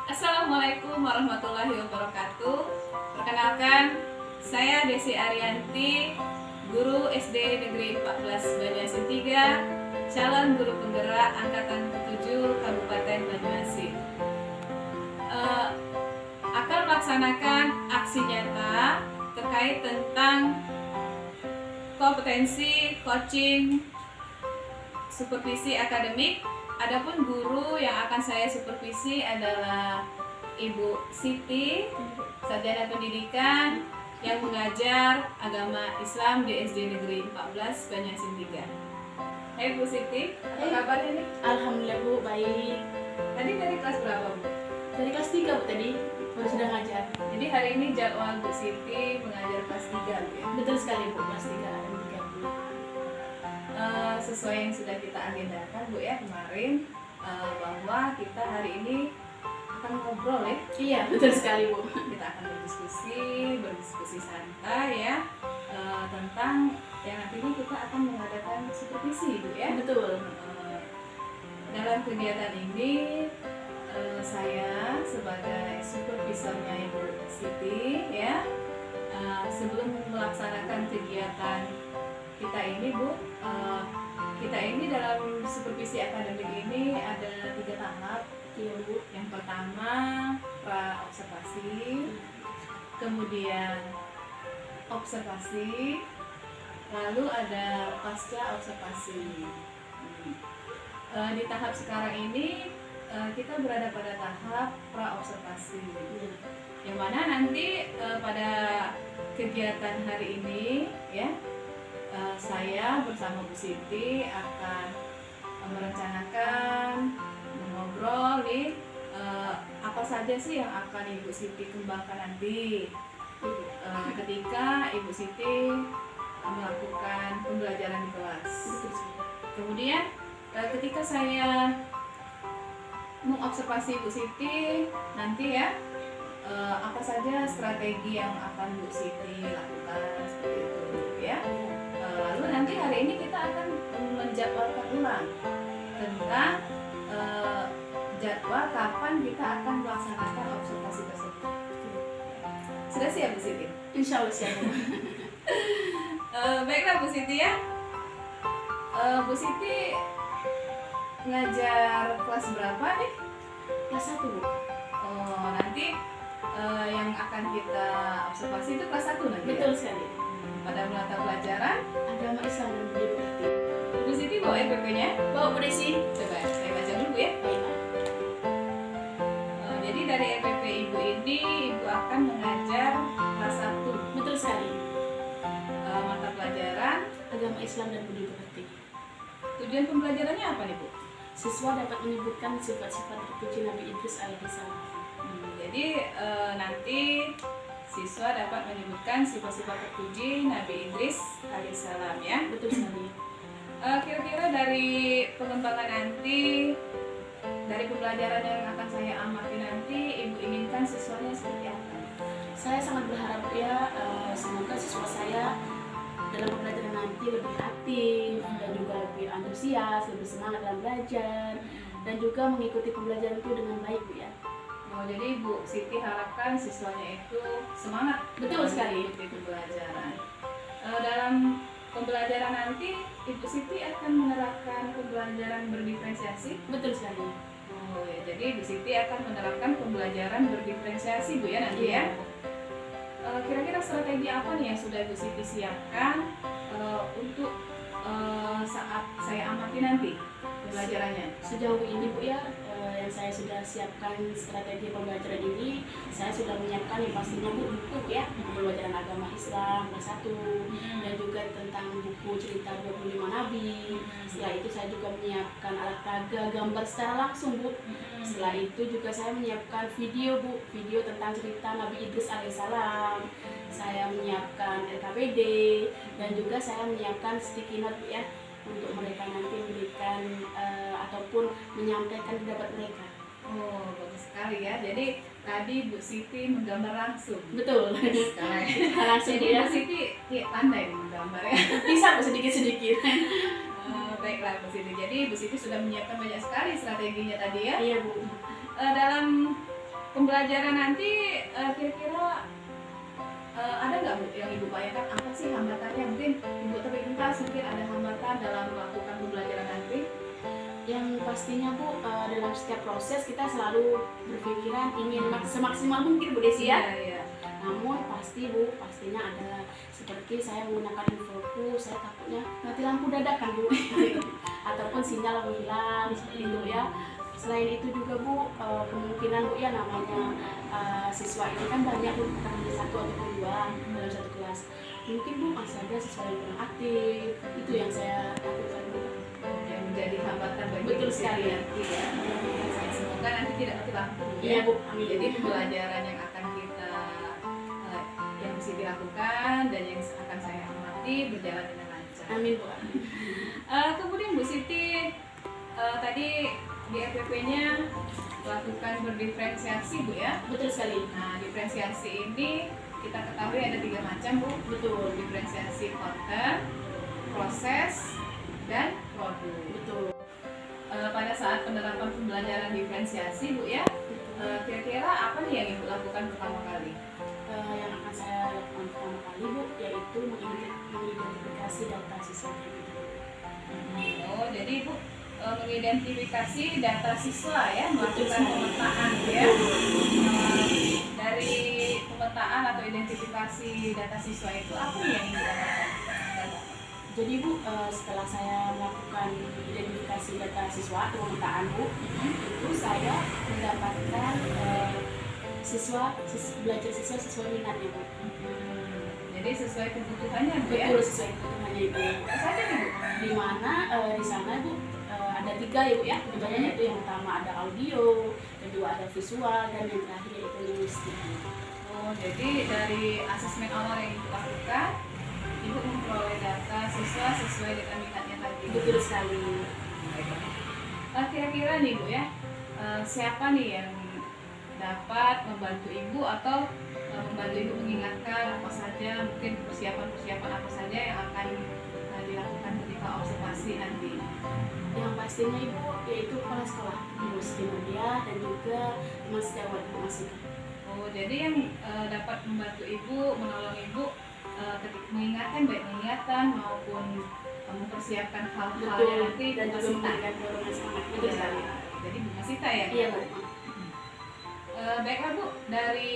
Assalamualaikum warahmatullahi wabarakatuh. Perkenalkan, saya Desi Arianti, guru SD Negeri 14 Banyuasin 3, calon guru penggerak angkatan ke-7 Kabupaten Banyuasin. Akan melaksanakan aksi nyata terkait tentang kompetensi coaching supervisi akademik. Adapun guru yang akan saya supervisi adalah Ibu Siti, sarjana pendidikan yang mengajar agama Islam di SD Negeri 14 Banyuasin 3. Hai Bu Siti, apa kabarnya nih? Alhamdulillah Bu, baik. Tadi dari kelas berapa Bu? Dari kelas 3 Bu tadi, baru sudah ngajar. Jadi hari ini jadwal Bu Siti mengajar kelas 3 Bu ya? Betul sekali Bu, kelas 3 ada 30. Sesuai yang sudah kita agendakan Bu ya kemarin, bahwa kita hari ini akan ngobrol ya. Iya, betul sekali Bu. Kita akan berdiskusi santai ya, tentang yang nantinya kita akan mengadakan supervisi Bu ya. Betul. Dalam kegiatan ini saya sebagai supervisornya Ibu Siti ya, sebelum melaksanakan kegiatan kita ini Bu, kita ini dalam supervisi akademik ini ada 3 tahap. Iya Bu. Yang pertama pra observasi, kemudian observasi, lalu ada pasca observasi. Di tahap sekarang ini kita berada pada tahap pra observasi, yang mana nanti pada kegiatan hari ini ya, saya bersama Bu Siti akan merencanakan, mengobrol nih apa saja sih yang akan Ibu Siti kembangkan nanti ketika Ibu Siti melakukan pembelajaran di kelas. Kemudian ketika saya mengobservasi Ibu Siti nanti ya, apa saja strategi yang akan Bu Siti lakukan seperti itu ya. Lalu nanti hari ini kita akan menjadwalkan ulang tentang jadwal kapan kita akan melaksanakan observasi tersebut. Sudah siap Bu Siti? Insya Allah siap Bu. Baiklah Bu Siti ya. Bu Siti ngajar kelas berapa nih? Kelas 1 Bu. Nanti yang akan kita observasi itu kelas 1 nanti. Betul ya? sekali. Pada mata pelajaran Agama Islam dan budaya praktik. Bu Siti bawa RPP-nya? Bawa Bu Desi. Coba saya baca dulu ya. Baik. Jadi dari RPP Ibu ini, Ibu akan mengajar kelas 1. Betul sekali. Mata pelajaran. Agama Islam dan budaya praktik. Tujuan pembelajarannya apa nih Bu? Siswa dapat menyebutkan sifat-sifat terpuji Nabi Idris alaihissalam. Jadi nanti siswa dapat menyebutkan sifat-sifat terpuji Nabi Idris alaihissalam ya. Betul sekali. Kira-kira dari pengembangan nanti, dari pembelajaran yang akan saya amati nanti, Ibu inginkan siswanya seperti apa? Saya sangat berharap ya, semoga siswa saya dalam pembelajaran nanti lebih aktif dan juga lebih antusias, lebih semangat dalam belajar dan juga mengikuti pembelajaran itu dengan baik Bu ya. Jadi Bu Siti harapkan siswanya itu semangat. Betul sekali. Mengikuti pembelajaran. Dalam pembelajaran nanti Ibu Siti akan menerapkan pembelajaran berdiferensiasi. Betul sekali. Ya, jadi Bu Siti akan menerapkan pembelajaran berdiferensiasi Bu ya nanti ya. Kira-kira strategi apa nih yang sudah Bu Siti siapkan untuk saat saya amati nanti pembelajarannya? Sejauh ini Bu ya, yang saya sudah siapkan strategi pembelajaran ini, saya sudah menyiapkan yang pastinya buku ya, pembelajaran agama Islam kelas 1 dan juga tentang buku cerita 25 Nabi. Setelah itu saya juga menyiapkan alat peraga gambar secara langsung Bu. Setelah itu juga saya menyiapkan video Bu, video tentang cerita Nabi Idris alaihissalam. Saya menyiapkan LKPD dan juga saya menyiapkan sticky note Bu ya, untuk mereka nanti memberikan ataupun menyampaikan pendapat mereka. Oh, bagus sekali ya. Jadi tadi Bu Siti menggambar langsung. Betul. Langsung Jadi ya. Bu Siti pandai nih menggambar ya. Bisa Bu sedikit-sedikit. Baiklah Bu Siti. Jadi Bu Siti sudah menyiapkan banyak sekali strateginya tadi ya. Iya Bu. Dalam pembelajaran nanti kira-kira ada nggak Bu yang Ibu bayangkan apa sih hambatannya? Mungkin Ibu terlintas mungkin ada hambatan dalam melakukan pembelajaran nanti. Yang pastinya Bu, dalam setiap proses kita selalu berpikiran ingin semaksimal mungkin Bu Desi ya. Iya. Namun pasti Bu, pastinya ada seperti saya menggunakan infokus, saya takutnya mati lampu dadakan Bu ataupun sinyal hilang seperti itu ya. Selain itu juga Bu, kemungkinan Bu ya namanya siswa ini kan banyak Bu, bukan hanya satu ataupun dua dalam satu kelas. Mungkin Bu masih ada siswa yang kurang aktif, itu yang saya takutkan Bu. Yang menjadi hambatan bagi Betul Bu Siti sekali. nanti ya. Semoga nanti tidak mati lampu. Iya Bu, amin. Jadi pembelajaran yang akan kita yang mesti dilakukan dan yang akan saya amati berjalan dengan lancar. Amin Bu. Kemudian Bu Siti tadi di FPP-nya lakukan berdiferensiasi Bu ya. Betul sekali. Nah diferensiasi ini kita ketahui ada 3 macam Bu. Betul. Diferensiasi konten, proses, dan produk. Betul. Pada saat penerapan pembelajaran diferensiasi Bu ya, kira-kira apa nih yang Ibu lakukan pertama kali? Yang akan saya lakukan pertama kali Bu, yaitu mengidentifikasi data siswa itu. Oh, jadi Ibu mengidentifikasi data siswa ya, melakukan Betul. pemetaan ya. Dari pemetaan atau identifikasi data siswa itu apa nih yang Ibu lakukan? Jadi Bu, setelah saya melakukan identifikasi data siswa atau pemetaan Bu, itu saya mendapatkan belajar siswa sesuai minatnya Bu. Jadi sesuai kebutuhannya Bu ya? Betul, sesuai kebutuhannya Ibu. Apa saja nih Bu? Di mana di sana Bu ada 3 ya Bu ya, kebetulan yaitu yang pertama ada audio, kedua ada visual, dan yang terakhir yaitu linguistik. Oh, jadi dari asesmen awal yang Ibu lakukan, Ibu memperoleh data siswa sesuai dengan minatnya tadi. Betul sekali. Kira-kira nih Bu ya, siapa nih yang dapat membantu Ibu atau membantu Ibu mengingatkan apa saja, mungkin persiapan-persiapan apa saja yang akan dilakukan ketika observasi nanti? Yang pastinya Ibu yaitu kepala sekolah, Ibu Siti Nadia, dan juga Mas Jawad Bu Masika. Oh, jadi yang dapat membantu Ibu, menolong Ibu ketika mengingatkan maupun mempersiapkan hal-hal yang nanti dan Bu juga Masita. memberikan dorongan semangat. Betul sekali. Jadi Bu Masita ya? Iya Bu. Baiklah Bu, dari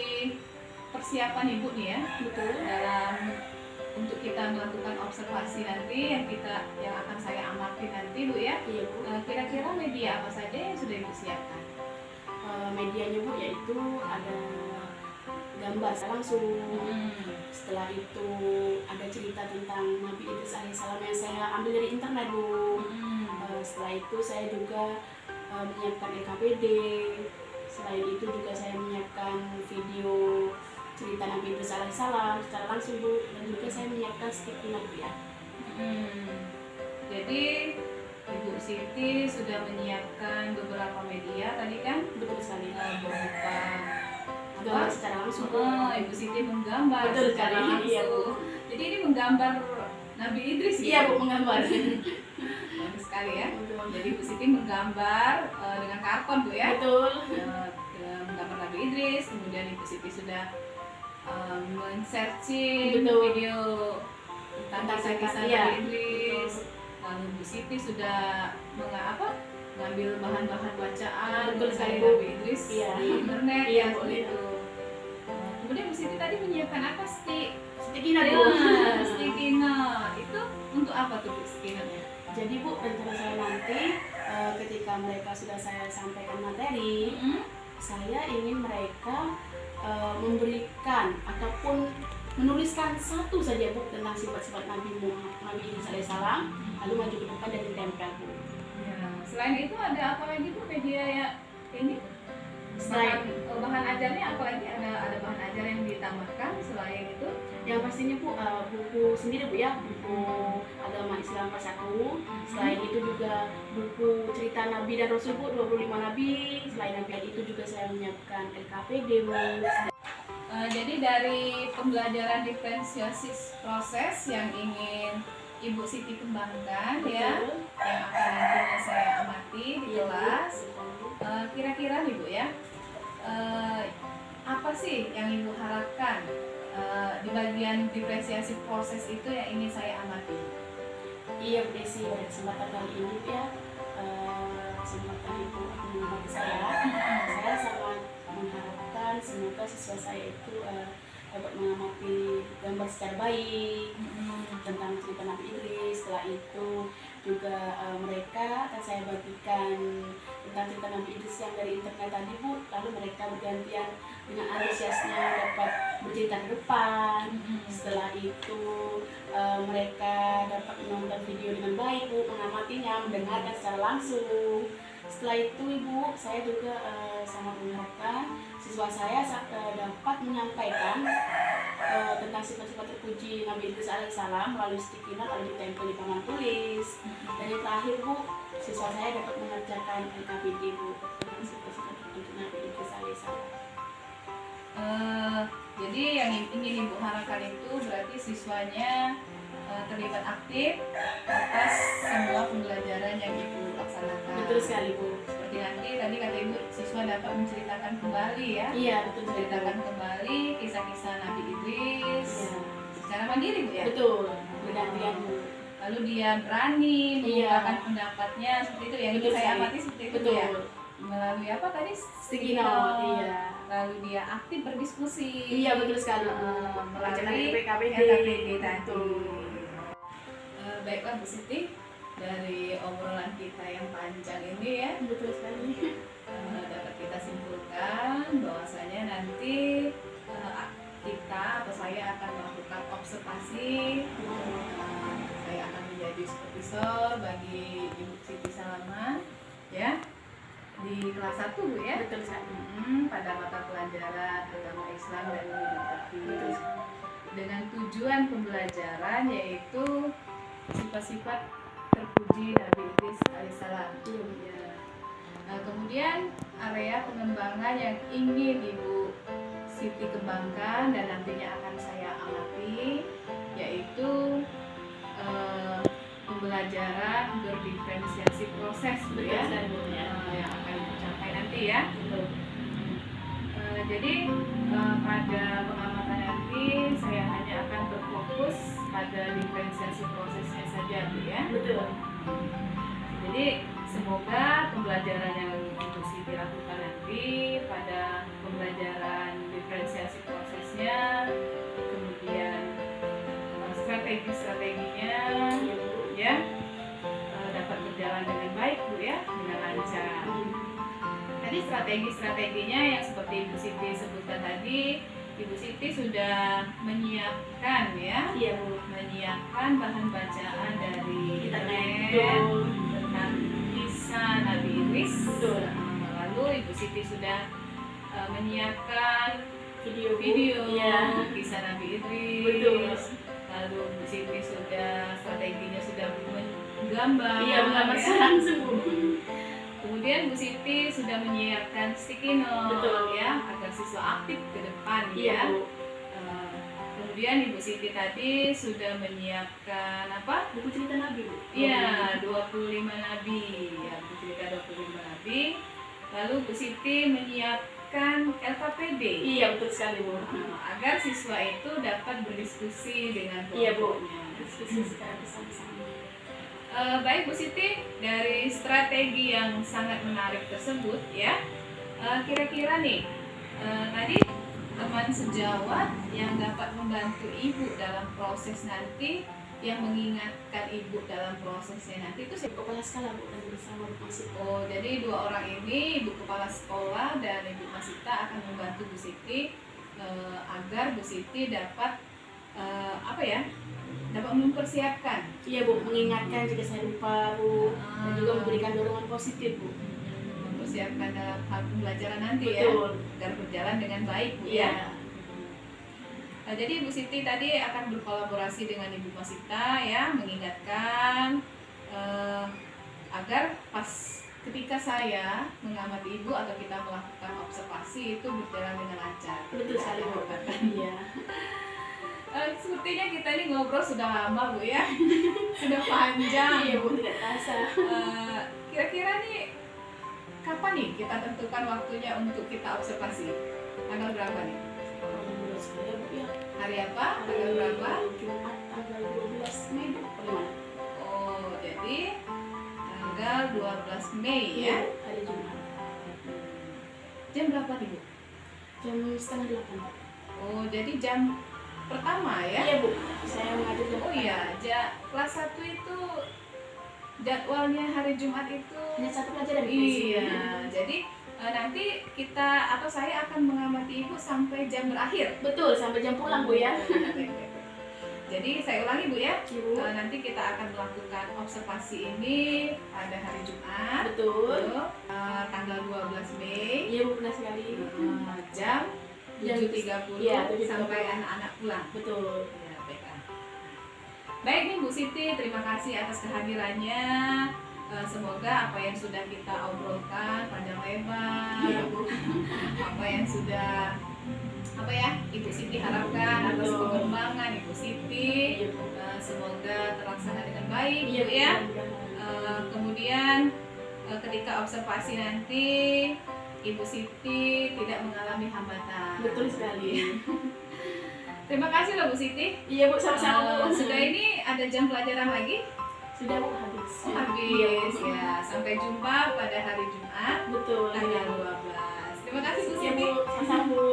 persiapan Ibu nih ya, Betul. dalam untuk kita melakukan observasi nanti yang akan saya amati nanti Bu ya, Iya Bu. kira-kira media apa saja yang sudah Ibu siapkan? Medianya Bu yaitu ada gambar langsung. Setelah itu ada cerita tentang Nabi Idris alaihissalam yang saya ambil dari internet Bu. Setelah itu saya juga menyiapkan LKPD. Selain itu juga saya menyiapkan video cerita Nabi Idris alaihissalam secara langsung Bu, dan juga saya menyiapkan skrip Bu ya. Jadi Ibu Siti sudah menyiapkan beberapa media tadi kan, Betul sekali. berupa Gambar secara langsung Bu. Ibu Siti menggambar Betul secara sekali. langsung. Iya Bu. Jadi ini menggambar Nabi Idris Iya Bu, menggambar. Bagus sekali ya. Betul. Jadi Bu Siti menggambar dengan karton Bu ya. Betul. Menggambar Nabi Idris, kemudian Ibu Siti sudah men-searching Betul. video tentang kisah-kisah iya. Nabi Idris. Lalu Bu Siti sudah mengambil bahan-bahan bacaan Betul dari sekali, Bu. Nabi Idris Iya. di internet Iya, ya Bu, seperti iya. itu. Kemudian Bu Siti tadi menyiapkan apa stick? Sticky note Bu. Sticky note. Itu untuk apa tuh Bu sticky note-nya? Jadi Bu, rencana saya nanti ketika mereka sudah saya sampaikan materi, saya ingin mereka memberikan ataupun menuliskan satu saja Bu tentang sifat-sifat Nabi Idris alaihissalam, lalu maju ke depan dan ditempel Bu. Ya. Selain itu ada apa lagi Bu media ya ini? Selain bahan ajarnya apalagi ada bahan ajar yang ditambahkan selain itu? yang pastinya Bu, buku sendiri Bu ya, buku agama Islam kelas 1. Selain itu juga buku cerita Nabi dan Rasul Bu, 25 Nabi. Selain Nabi itu juga saya menyiapkan LKPD Bu. Jadi dari pembelajaran diferensiasi proses yang ingin Ibu Siti kembangkan ya, Betul. yang akan nantinya saya amati di Iya, Bu. kelas. Kira-kira nih Bu ya, eh, apa sih yang Ibu harapkan di bagian diferensiasi proses itu yang ingin saya amati? Iya Bu Desi, pada kesempatan kali ini ya, kesempatan Ibu mengamati saya sangat mengharapkan semoga siswa saya itu dapat mengamati gambar secara baik tentang cerita Nabi Idris. Setelah itu juga mereka akan saya bagikan tentang cerita Nabi Idris yang dari internet tadi Bu, lalu mereka bergantian dengan antusiasnya dapat bercerita ke depan. Setelah itu mereka dapat menonton video dengan baik Bu, mengamatinya, mendengarkan secara langsung. Setelah itu Ibu, saya juga sangat mengharapkan siswa saya dapat menyampaikan tentang sifat-sifat terpuji Nabi Idris alaihissalam melalui sticky note lalu ditempel di papan tulis. Dan yang terakhir Bu, siswa saya dapat mengerjakan LKPD Bu tentang sifat-sifat terpuji Nabi Idris alaihissalam. Jadi yang ingin Ibu harapkan itu berarti siswanya terlibat aktif atas semua pembelajaran yang Ibu laksanakan. Betul sekali Bu. Seperti nanti tadi kata Ibu, siswa dapat menceritakan kembali ya. Iya betul, Menceritakan kembali kisah-kisah Nabi Idris ya. secara mandiri Bu ya. Betul, bergantian Bu. Lalu dia berani Iya. mengungkapkan pendapatnya seperti itu ya. Ini Betul saya sekali. amati seperti itu Betul. ya. Melalui apa tadi? Sticky note, iya. Lalu dia aktif berdiskusi. Iya betul sekali Bu. Melalui LKPD LKPD tadi. Betul. Baiklah Bu Siti, dari obrolan kita yang panjang ini ya, Betul sekali. dapat kita simpulkan bahwasanya nanti kita atau saya akan melakukan observasi. Saya akan menjadi supervisor bagi Ibu Siti Salama ya di kelas 1 Bu ya. Betul sekali. Pada mata pelajaran agama Islam dan Demokrasi Betul. dengan tujuan pembelajaran yaitu sifat-sifat terpuji Nabi Idris alaihissalam. Ya. Nah, kemudian area pengembangan yang ingin Ibu Siti kembangkan dan nantinya akan saya amati yaitu pembelajaran berdiferensiasi proses Bu ya, yang akan Ibu capai nanti ya. Jadi pada pengamatan nanti saya hanya akan berfokus pada diferensiasi prosesnya saja Bu ya. Betul. Jadi semoga pembelajaran yang Ibu Siti lakukan nanti pada pembelajaran diferensiasi prosesnya, kemudian strategi-strateginya ya dapat berjalan dengan baik Bu ya, dengan lancar. Tadi strategi-strateginya yang seperti Ibu Siti sebutkan tadi, Ibu Siti sudah menyiapkan ya, Iya Bu. menyiapkan bahan bacaan dari Internet. tentang kisah Nabi Idris. Betul. Lalu Ibu Siti sudah menyiapkan Video. video kisah Nabi Idris. Betul. Lalu Bu Siti sudah strateginya sudah menggambar. Iya menggambar ya. langsung Bu. Kemudian Bu Siti sudah menyiapkan sticky note. Betul. Ya agar siswa aktif ke depan Iya ya. Bu. Kemudian Ibu Siti tadi sudah menyiapkan apa? Buku cerita Nabi Bu. Iya, 25 nabi. Ya, buku cerita 25 nabi. Lalu Bu Siti menyiapkan LKPD. Iya betul sekali Bu. Agar siswa itu dapat berdiskusi dengan Iya Bu. kelompoknya. Diskusi secara bersama-sama. Baik Bu Siti, dari strategi yang sangat menarik tersebut ya, kira-kira nih tadi teman sejawat yang dapat membantu Ibu dalam proses nanti, yang mengingatkan Ibu dalam prosesnya nanti itu siapa? Kepala skala Bu dan bersama Bu Masita. Oh, jadi dua orang ini, Ibu Kepala Sekolah dan Ibu Masita akan membantu Bu Siti agar Bu Siti dapat apa ya? Dapat mempersiapkan. Iya Bu, mengingatkan jika saya lupa Bu, dan juga memberikan dorongan positif Bu. Mempersiapkan dalam hal pembelajaran nanti Betul. ya, agar berjalan dengan baik Bu Iya. ya. Nah, jadi Bu Siti tadi akan berkolaborasi dengan Ibu Masita ya, mengingatkan agar pas ketika saya mengamati Ibu atau kita melakukan observasi itu berjalan dengan lancar. Betul sekali Bu. Iya. Sepertinya kita ini ngobrol sudah lama Bu ya, sudah panjang. Iya Bu, tidak terasa. Kira-kira nih kapan nih kita tentukan waktunya untuk kita observasi? Tanggal berapa nih? Menurut saya Bu ya, Hari apa? Tanggal berapa? Jumat tanggal 12 Mei Bu. Bagaimana? Oh, jadi tanggal 12 Mei ya. Hari Jumat. Jam berapa nih, Bu? Jam setengah 8. Bu. Oh, jadi jam pertama ya? Iya Bu, saya mengajar jam Oh iya, kelas 1 itu jadwalnya hari Jumat itu. hanya satu pelajaran Bu. Iya, jadi nanti kita atau saya akan mengamati Ibu sampai jam berakhir. Betul, sampai jam pulang Bu ya. Jadi saya ulangi Bu ya, Ibu. nanti kita akan melakukan observasi ini pada hari Jumat. Betul. Tanggal 12 Mei. Iya Bu, benar sekali. Jam 7.30 Iya, 7.30. sampai anak-anak pulang. Betul. Ya, baiklah. Baik nih Bu Siti, terima kasih atas kehadirannya. Semoga apa yang sudah kita obrolkan panjang lebar, Iya Bu. apa yang sudah Ibu Siti harapkan atas Betul. pengembangan Ibu Siti, Iya Bu. semoga terlaksana dengan baik Iya Bu ya. mudah-mudahan. Kemudian ketika observasi nanti Ibu Siti tidak mengalami hambatan. Betul sekali. Terima kasih loh Bu Siti. Iya Bu, sama-sama Bu. Sudah ini ada jam pelajaran lagi? Sudah Bu, habis. Oh, Iya, habis Bu. ya. Sampai jumpa pada hari Jumat Betul. tanggal 12. Terima kasih Bu Iya Siti. Bu, sama-sama Bu.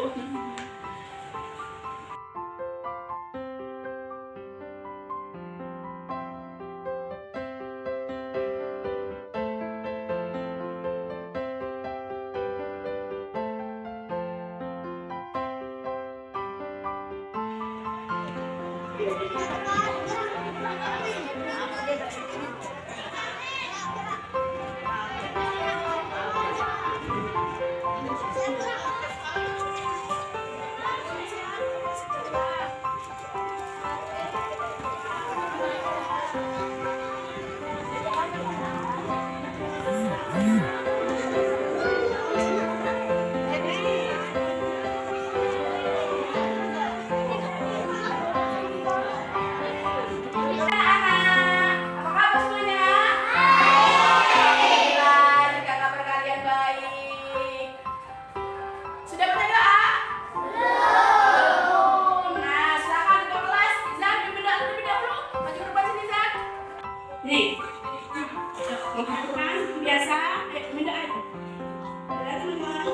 Nih, kan biasa, minta aja. Ya, teman-teman.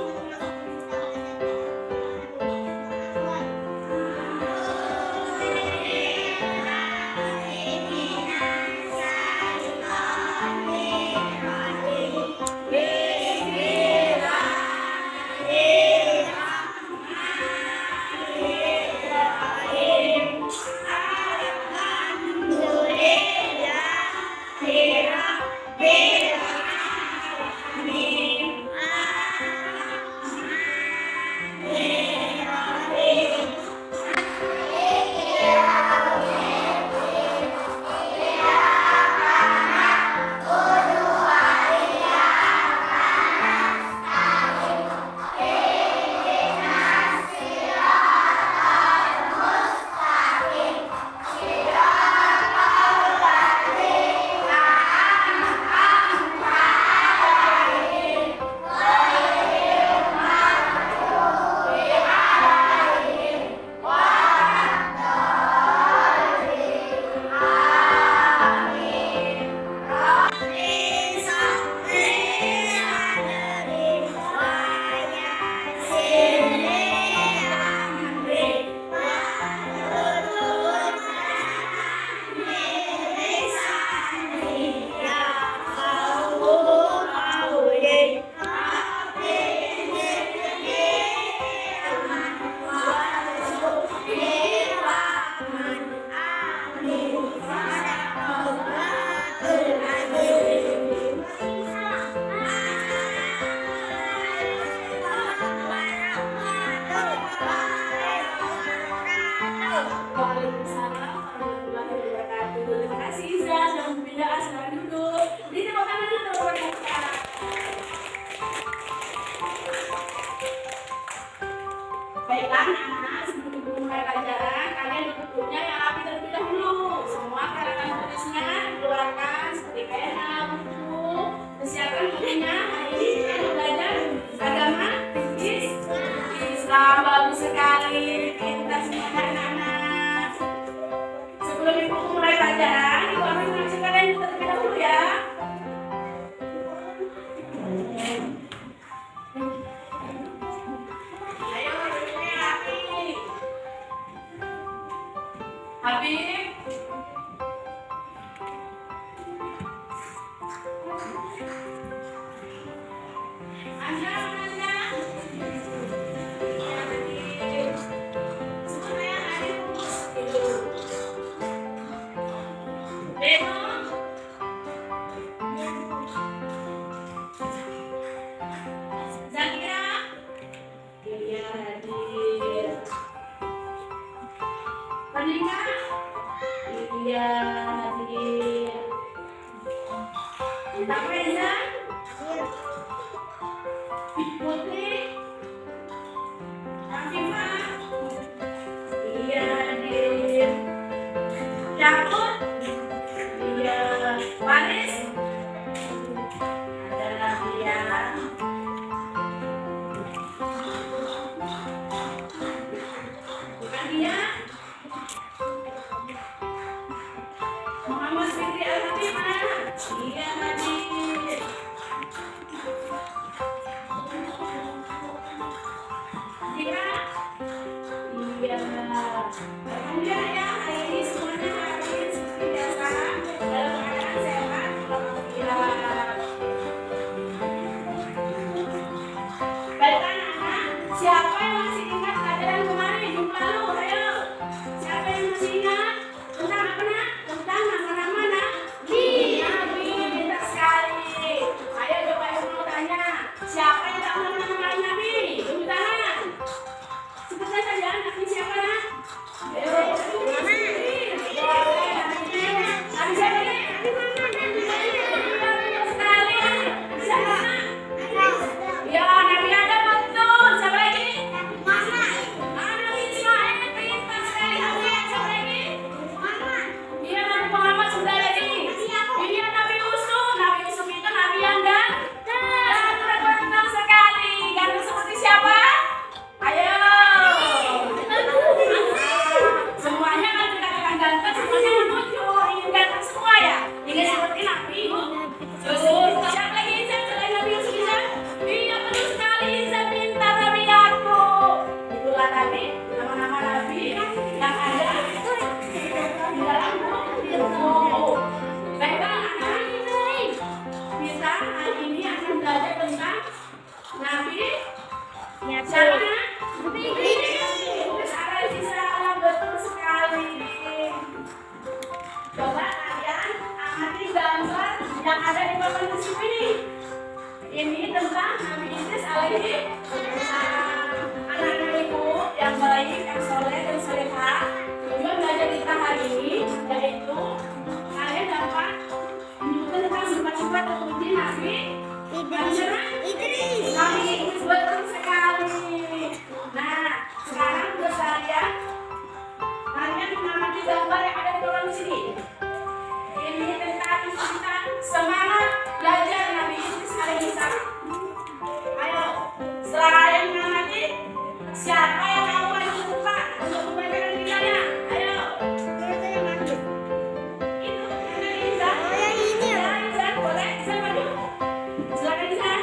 Baiklah anak-anak, sebelum memulai pelajaran, kalian duduknya yang rapi terlebih dahulu. Semua peralatan tulisnya dikeluarkan seperti pena, buku, persiapan bukunya. Hari ini Iya, hadir. Apa Reza? Putri? Afifah? Iya, hadir. Cabut? Iya. Paris? Ada lagi ya. Bukan dia? Muhammad Fikri Al-Habib mana? Iya, hadir. Dika? Iya. Alhamdulillah ya, hari ini semuanya hadir seperti biasa dalam keadaan sehat. Alhamdulillah. Baik anak-anak, siapa yang masih ingat pelajaran kemarin minggu lalu? Ayo, siapa yang masih ingat tentang apa nak? Tentang nama-nama Nabi. Nabi, pintar sekali. Ayo coba ibu mau tanya, siapa yang tahu nama-nama Nabi? Tunggu tangan. Sebutkan saja Nabi siapa nak? Ayo, Nabi siapa nih? Pintar sekali. Siapa nak? Ya, Nabi Adam betul. Siapa lagi? Nabi Ismail, pintar sekali. Siapa lagi? Iya, Nabi Muhammad sudah lagi. Iya, Nabi Yusuf. Nabi Yusuf itu Nabi yang ganteng sekali. Ganteng seperti siapa? Ayo. Semuanya kan dikatakan ganteng, semuanya menuju ingin ganteng semua ya. Ingin seperti Nabi Yusuf. Siapa lagi selain Nabi Yusuf bisa? Iya betul sekali, Isa pintar Nabi Yakub. Itulah tadi nama-nama Nabi yang ada di dalam buku. Baiklah anak-anak, kita hari ini akan belajar tentang Nabi siapa nak? Sarah Isa, betul sekali. Coba kalian amati gambar yang ada di papan di sini. Ini tentang Nabi Idris alaihi salam. Anak-anak ibu yang baik, yang soleh dan solehah, tujuan belajar kita hari ini yaitu kalian dapat menunjukkan tentang sifat-sifat terpuji Nabi Idris. Nabi Idris betul sekali. Nah, sekarang buat kalian mengamati gambar yang ada di papan di sini. Ini tentang kita semangat belajar Nabi Idris alaihi salam. Ayo, setelah kalian mengamati, siapa yang mau paling suka untuk memberikan dirinya? Ayo. Itu yang Iza. Ya, Iza, boleh Iza maju. Silakan Iza.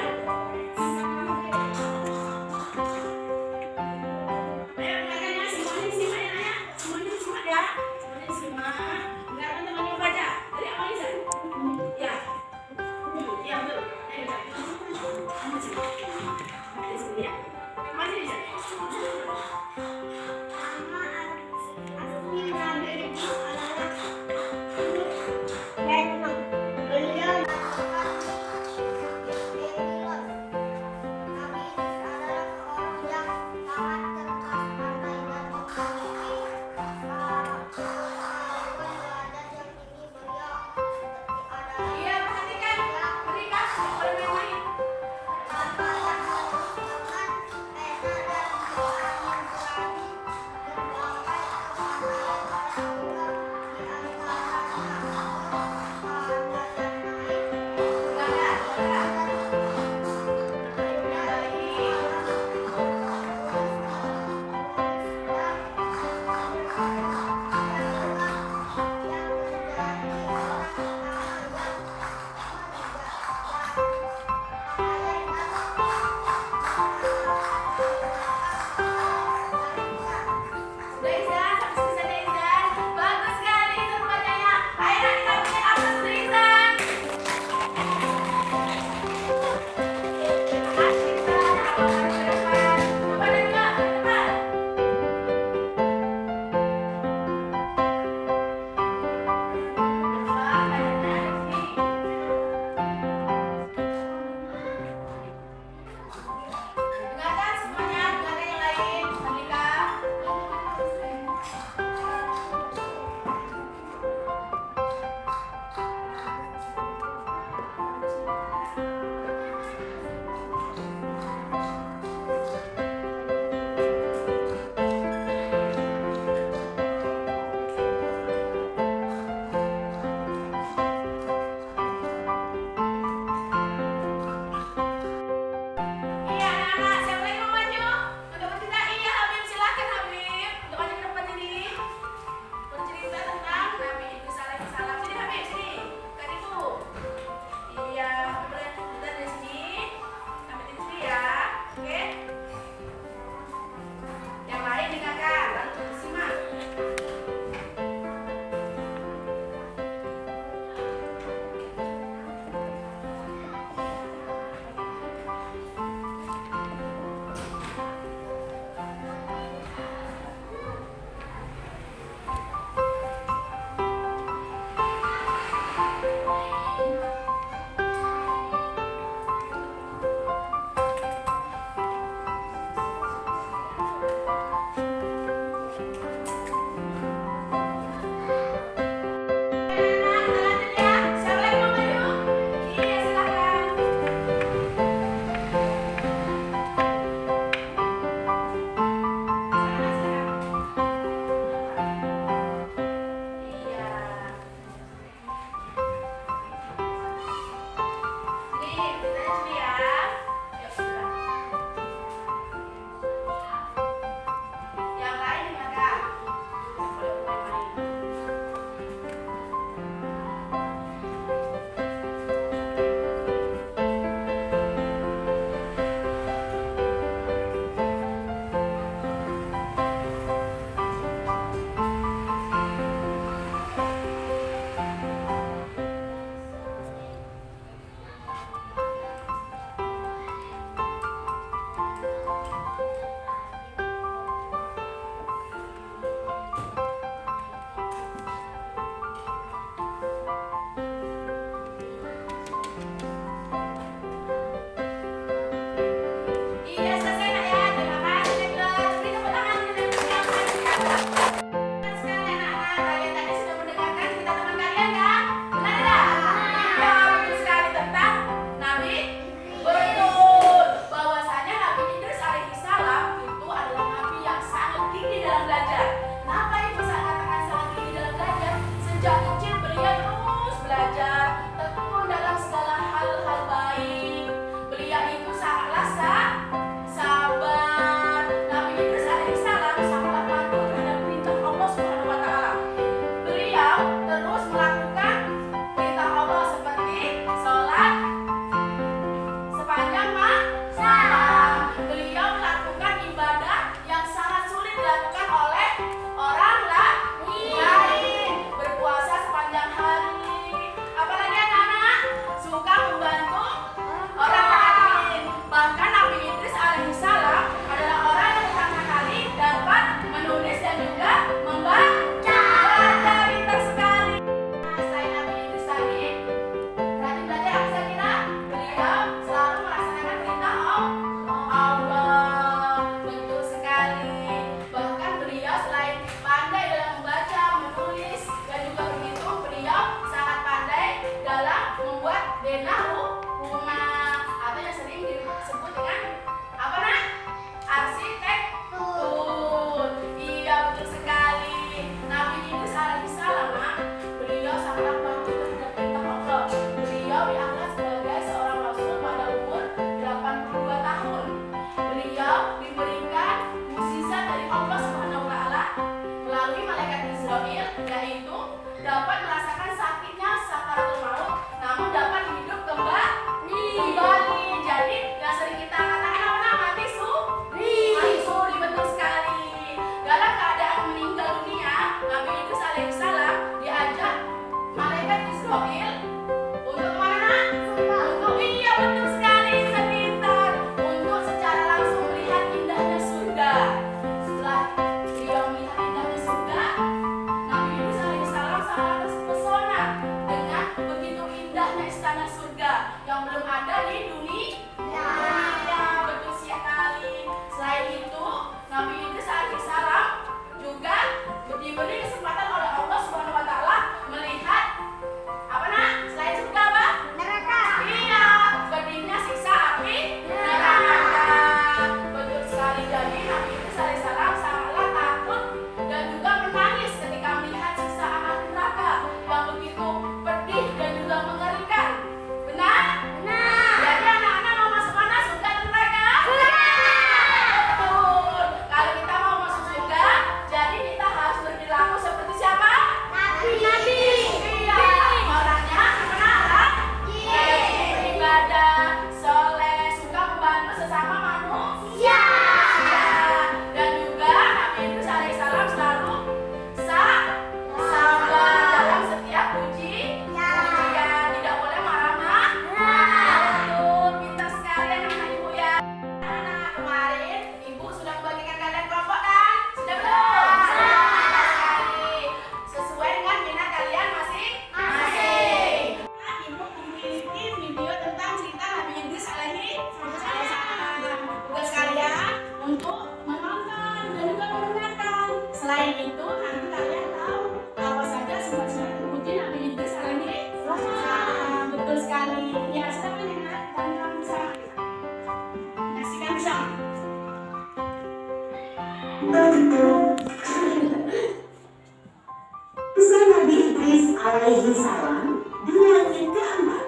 alaihi salam di langit Ka'bah.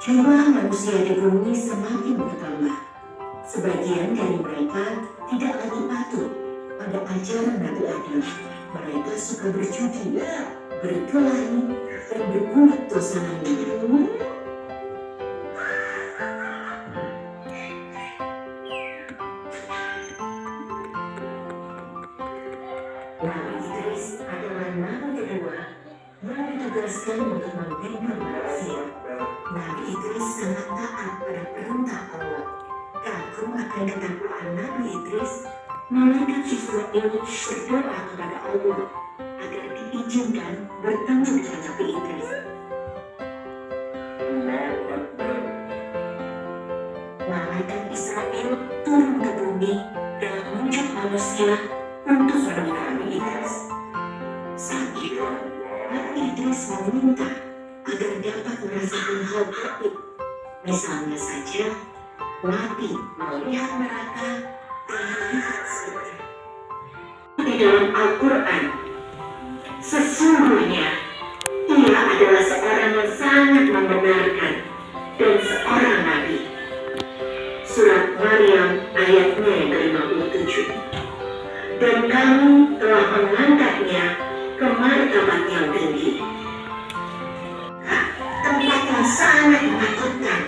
Jumlah manusia di bumi semakin bertambah. Sebagian dari mereka tidak lagi patuh pada ajaran Nabi Adam. Mereka suka berjudi, berkelahi, dan berbuat dosa lainnya. Nabi Idris adalah nabi kedua yang ditugaskan untuk membimbing manusia. Nabi Idris sangat taat pada perintah Allah. Kagum akan ketakwaan Nabi Idris, malaikat Israel berdoa kepada Allah agar diizinkan bertemu dengan Nabi Idris. Malaikat Israel turun ke bumi dalam wujud manusia untuk menemui Nabi Idris. Saat itu, Nabi Idris meminta agar dapat merasakan hal gaib. Misalnya saja, Nabi melihat neraka dan melihat surga. Di dalam Al-Quran, sesungguhnya ia adalah seorang yang sangat membenarkan dan seorang Nabi. Surat Maryam ayatnya yang ke-57. Dan kami telah mengangkatnya ke martabat yang tinggi. Tempat yang sangat menakutkan.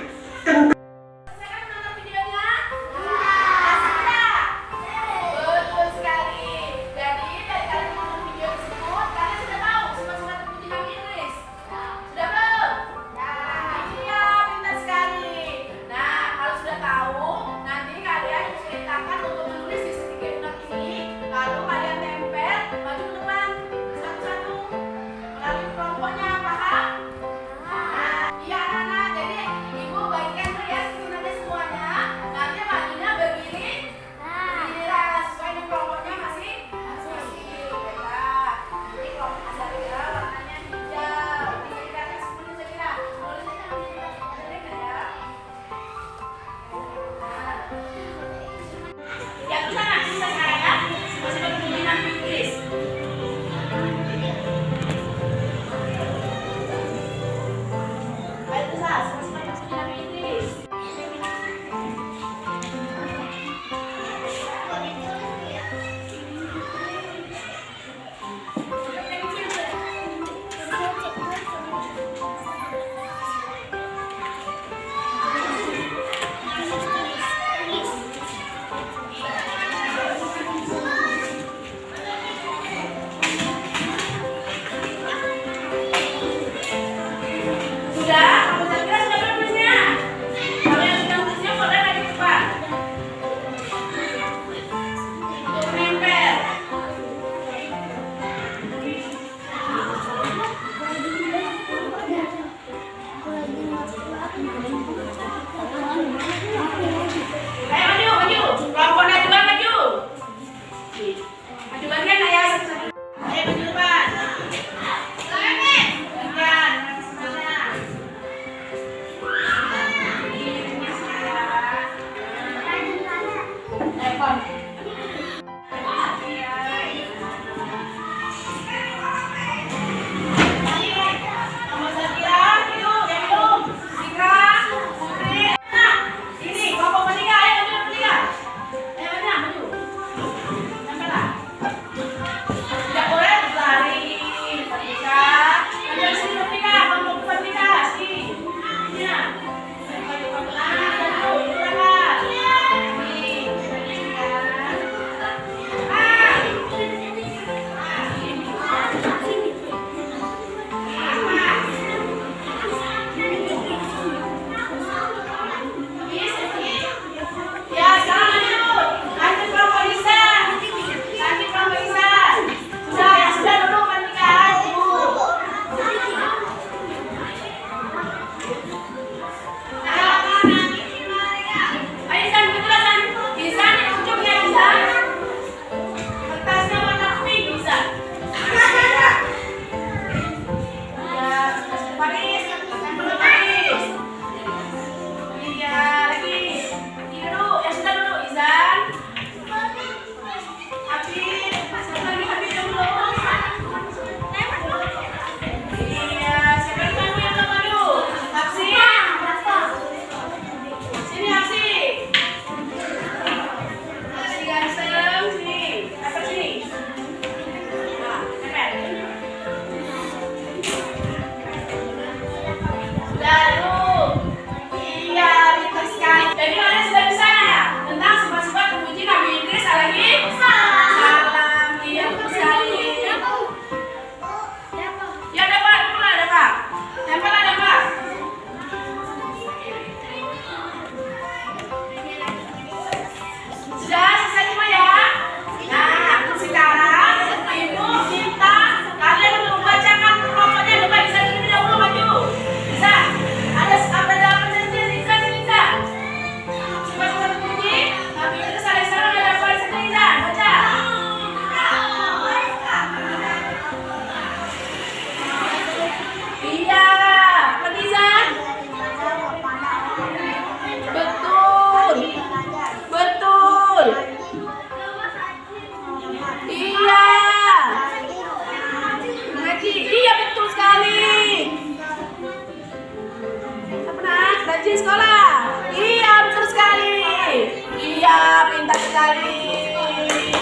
sekali.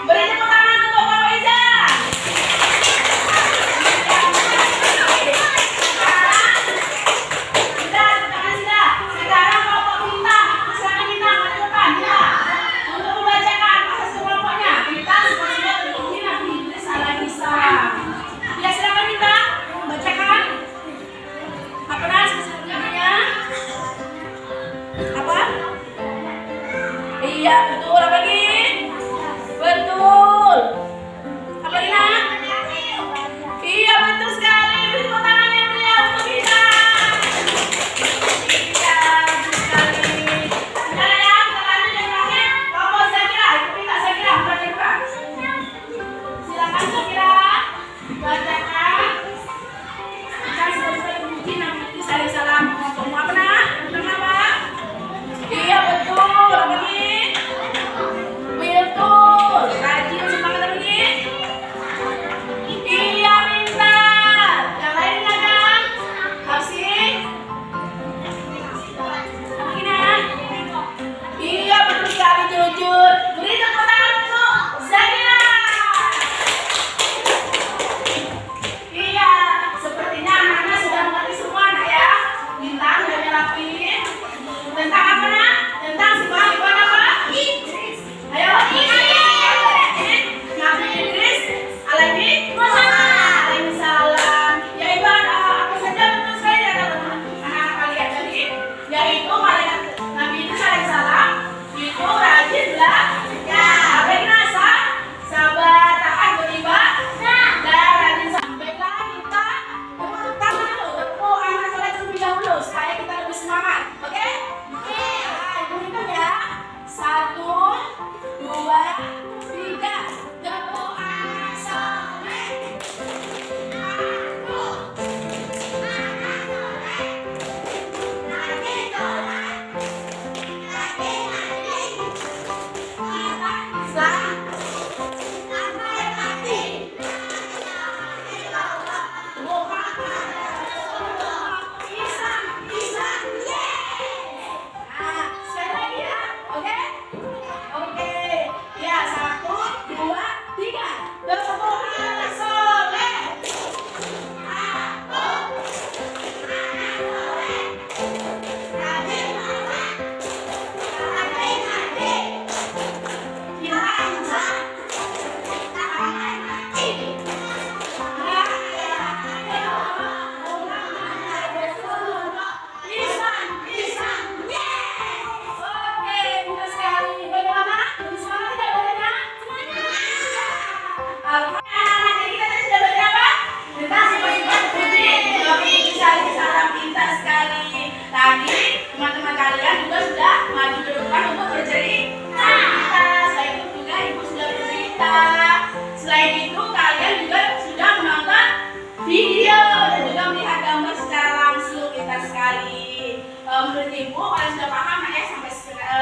Beri tepuk tangan untuk Pak Weza. Sekarang kelompok bintang, silakan bintang maju depan, bintang. Untuk membacakan proses kelompoknya, bintang semuanya berdiri Nabi Idris alaihissalam. Ya silakan bintang, bacakan. Apa namanya? Apa? Iya betul, apa lagi? Betul. Apa Rina? Iya betul sekali. Beri tepuk tangan yang meriah untuk kita. Iya betul sekali. Sudah ya, kita lanjut yang terakhir. Kelompok Zakira, itu minta Zakira bukan. Silakan Zakira, bacakan. Kita sudah memuji Nabi Idris alaihissalam. Kelompokmu apa nak? Apa? Iya betul. Apa nih? Betul. Rajin semangat apa nih? Iya pintar. Yang lainnya kan? Hafsih. Apa ini ya? Iya betul sekali jujur. Beri tepuk tangan untuk Zakira. Iya, sepertinya anak-anak sudah mengerti semua nak ya. Bintang sudah nyelapin. Tentang apa nak? Tentang sebuah ibadah apa? Ayo. Nabi Idris alaihissalam. Ya ibadah apa saja betul sekali ya anak-anak kalian tadi. Yaitu malaikat Nabi Idris alaihissalam itu rajin belajar. Apa yang rasa? Sabar, taat, beribadah, dan rajin sampailah kita tepuk tangan dulu, tepuk anak sholat terlebih dahulu supaya kita lebih semangat, oke? Nah, ibu hitung ya. 1, 2, 3. Tepuk anak sholat. Sekali lagi ya, oke? Oke, ya 1, 2, 3. Tepuk anak soleh. Oke, mudah sekali. Bagaimana? Lebih semangat tidak bacanya? Alhamdulillah, jadi kita tadi sudah baca apa? Tentang sifat-sifat puji Nabi Idris alaihissalam, pintar sekali. Tadi teman-teman kalian juga sudah maju ke depan untuk bercerita. Selain itu juga ibu sudah bercerita. Selain itu kalian juga sudah menonton video dan juga melihat gambar secara langsung, pintar sekali. Menurut ibu kalian sudah paham ya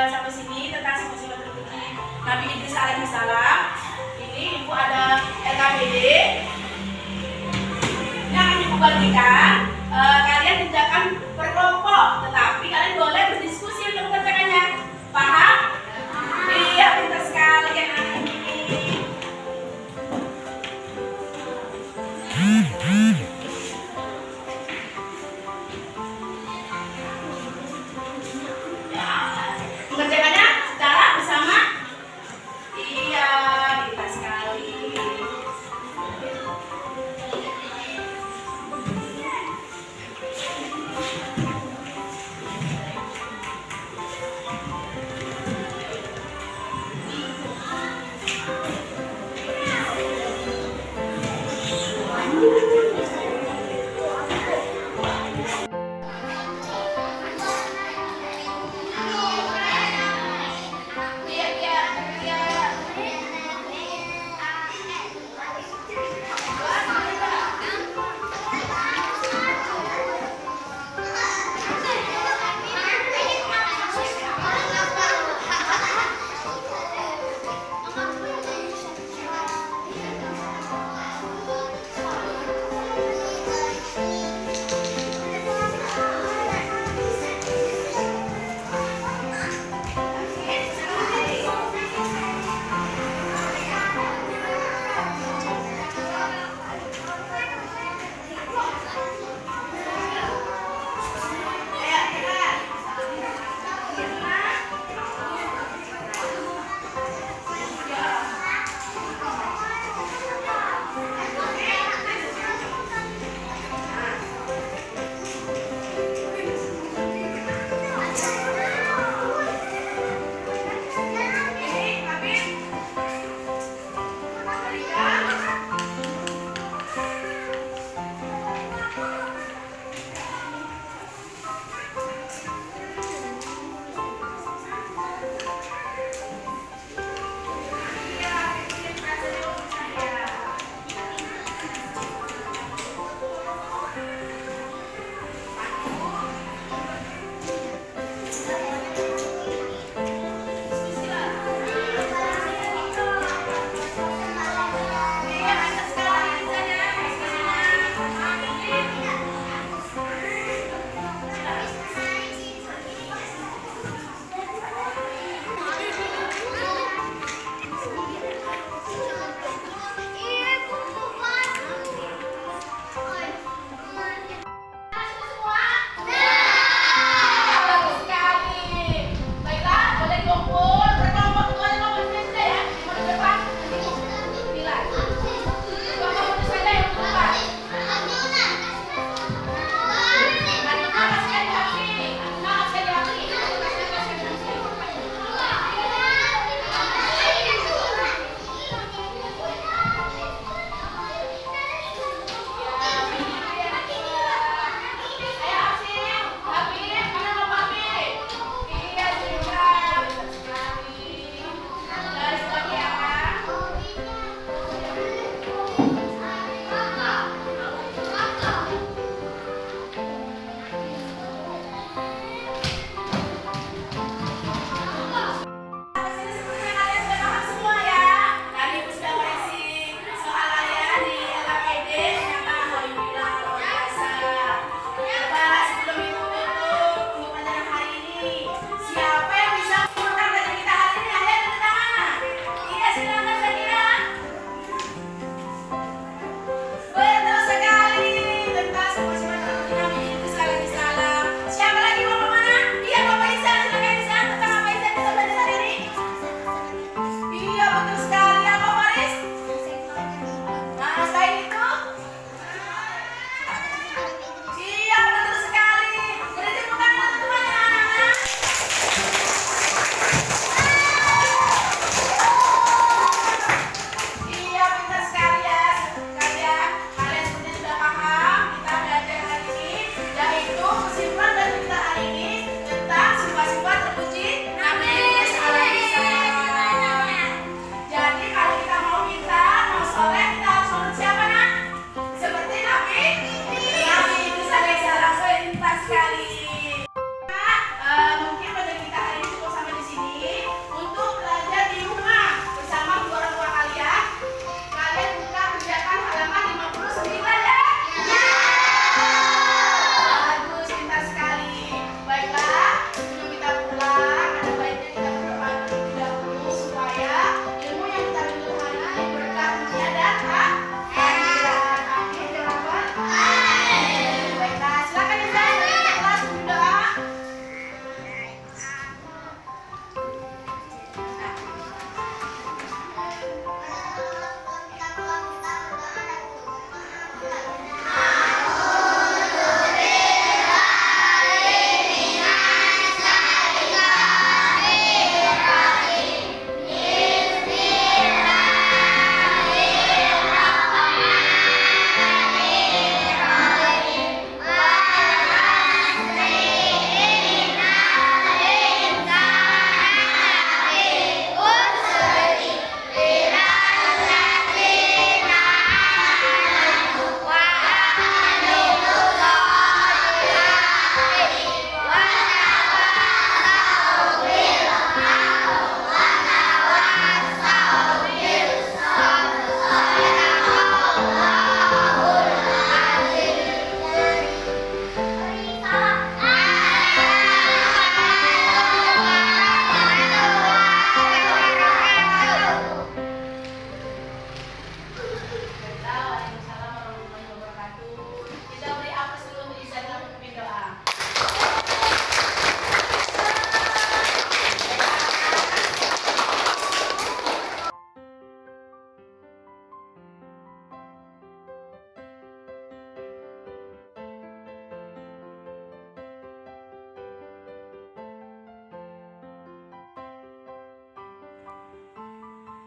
sampai sini tentang sifat-sifat terpuji Nabi Idris alaihissalam. Ini ibu ada LKPD yang akan ibu bagikan. Kalian kerjakan berkelompok, tetapi kalian boleh berdiskusi untuk mengerjakannya. Paham? Iya, pintar sekali anak-anak ini.